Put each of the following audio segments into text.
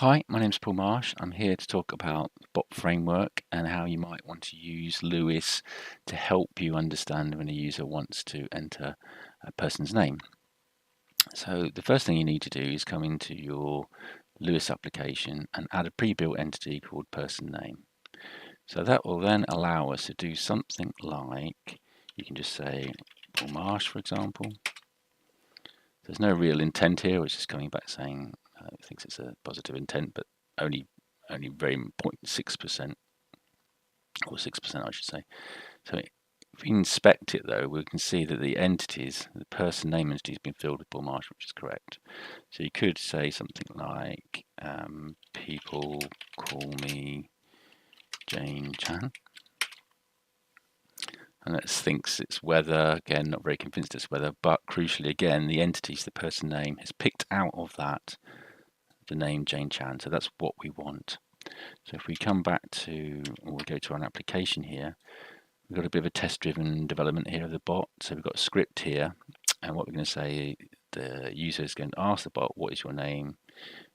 Hi, my name's Paul Marsh. I'm here to talk about the bot framework and how you might want to use Lewis to help you understand when a user wants to enter a person's name. So the first thing you need to do is come into your Lewis application and add a pre-built entity called person name. So that will then allow us to do something like, you can just say Paul Marsh, for example. There's no real intent here, it's just coming back saying it thinks it's a positive intent, but only very 0.6% or 6%, I should say. So if we inspect it though, we can see that the entities, the person name entity has been filled with Paul Marsh, which is correct. So you could say something like, people call me Jane Chan. And it thinks it's weather, again, not very convinced it's weather, but crucially again, the entities, the person name, has picked out of that the name Jane Chan, so that's what we want. So if we come back to, or we go to our application here, we've got a bit of a test-driven development here of the bot. So we've got a script here, and what we're going to say, the user is going to ask the bot, what is your name?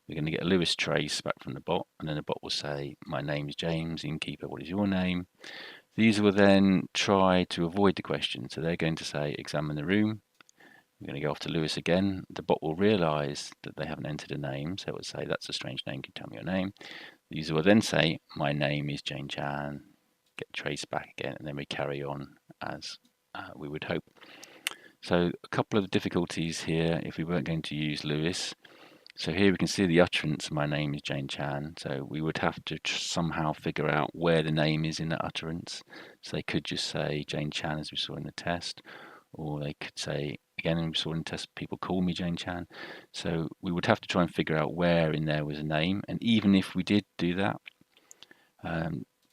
We're going to get a Lewis trace back from the bot, and then the bot will say, my name is James, innkeeper, what is your name? The user will then try to avoid the question. So they're going to say, examine the room. We're going to go off to Lewis again. The bot will realize that they haven't entered a name. So it will say, that's a strange name. Can you tell me your name? The user will then say, my name is Jane Chan. Get trace back again. And then we carry on as we would hope. So a couple of difficulties here if we weren't going to use Lewis. So here we can see the utterance, my name is Jane Chan. So we would have to somehow figure out where the name is in that utterance. So they could just say Jane Chan as we saw in the test, or they could say, again, we saw in the test, people call me Jane Chan. So we would have to try and figure out where in there was a name. And even if we did do that,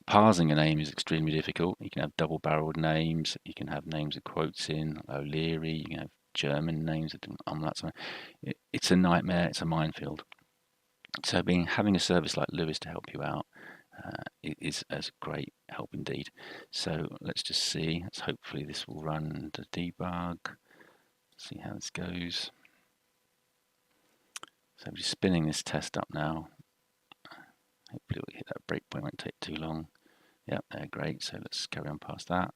parsing a name is extremely difficult. You can have double-barreled names. You can have names with quotes in, O'Leary. You can have German names that umlauts. It's a nightmare. It's a minefield. So having a service like Lewis to help you out is a great help indeed. So let's just see. Hopefully this will run the debug. See how this goes. So I'm just spinning this test up now. Hopefully we'll hit that breakpoint. Won't take too long. Yep, they're great. So let's carry on past that.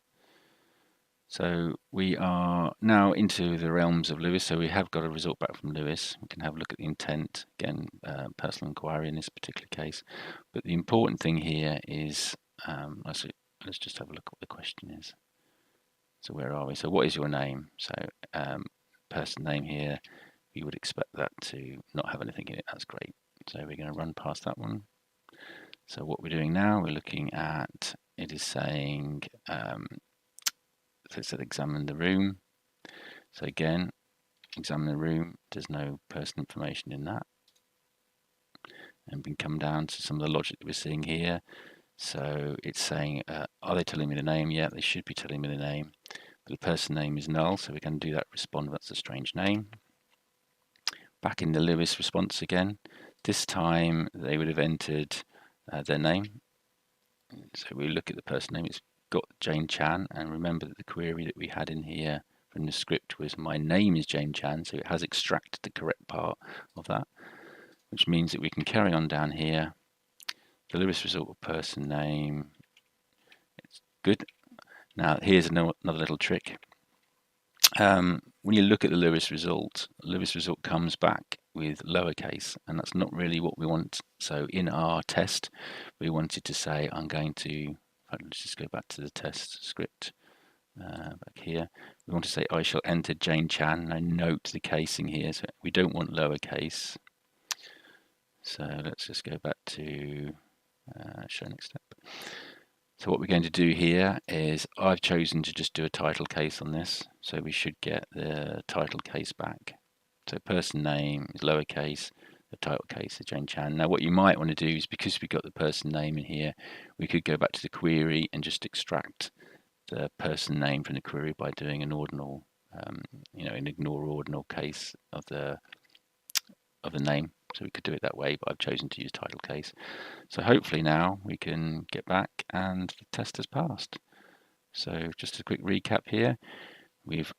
So we are now into the realms of Lewis. So we have got a result back from Lewis. We can have a look at the intent. Again, personal inquiry in this particular case. But the important thing here is, let's just have a look at what the question is. So where are we? So what is your name? So person name here, you would expect that to not have anything in it. That's great. So we're going to run past that one. So what we're doing now, we're looking at, it is saying, so it said examine the room. So again, examine the room. There's no personal information in that. And we can come down to some of the logic that we're seeing here. So it's saying, are they telling me the name? Yeah, they should be telling me the name. But the person name is null, so we can do that respond, that's a strange name. Back in the Lewis response again. This time they would have entered their name. So we look at the person name, it's got Jane Chan, and remember that the query that we had in here from the script was my name is Jane Chan, so it has extracted the correct part of that, which means that we can carry on down here. The Lewis result of person name, it's good. Now here's another little trick. When you look at the Lewis result comes back with lowercase, and that's not really what we want. So in our test, we wanted to say, I'm going to, let's just go back to the test script back here. We want to say, I shall enter Jane Chan. Now note the casing here, so we don't want lowercase. So let's just go back to show next step. So what we're going to do here is I've chosen to just do a title case on this. So we should get the title case back. So person name is lowercase, the title case is Jane Chan. Now what you might want to do is, because we've got the person name in here, we could go back to the query and just extract the person name from the query by doing an ordinal, an ignore ordinal case of the name. So we could do it that way, but I've chosen to use title case. So hopefully now we can get back and the test has passed. So just a quick recap here. We've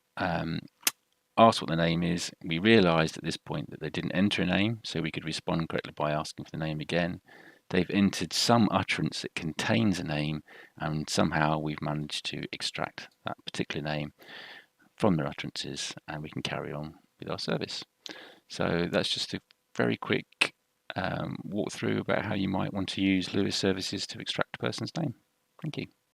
asked what the name is. We realized at this point that they didn't enter a name, so we could respond correctly by asking for the name again. They've entered some utterance that contains a name, and somehow we've managed to extract that particular name from their utterances, and we can carry on with our service. So that's just a very quick walkthrough about how you might want to use Lewis services to extract a person's name. Thank you.